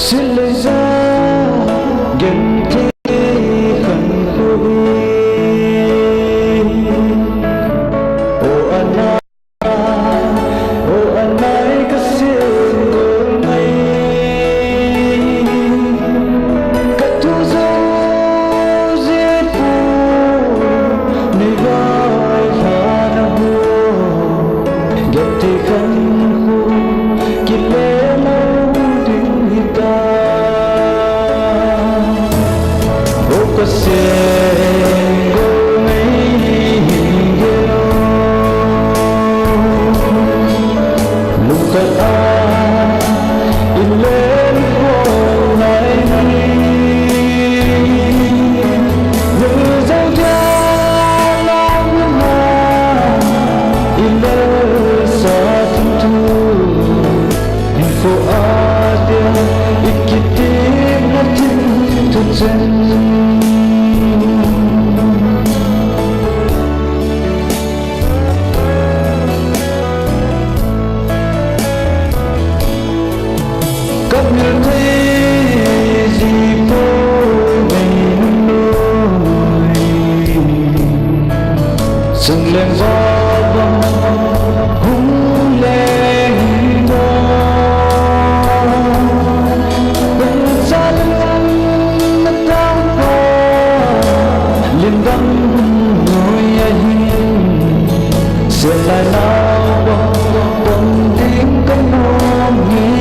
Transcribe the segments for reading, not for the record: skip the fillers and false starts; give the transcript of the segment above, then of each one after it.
xin lời ra gần thế khẩn khôi ô anh ai kasih ngolai katuzo zepu nigai hanahu gete kan hu kile Cảm nhận thấy gì tôi ngày nỗi dừng lên gió băng hung lên gió bên xa lưng nó cao qua liền đắm ngồi anh sẽ lại nào bóng tiếng cánh hoa nghe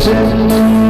Thank you.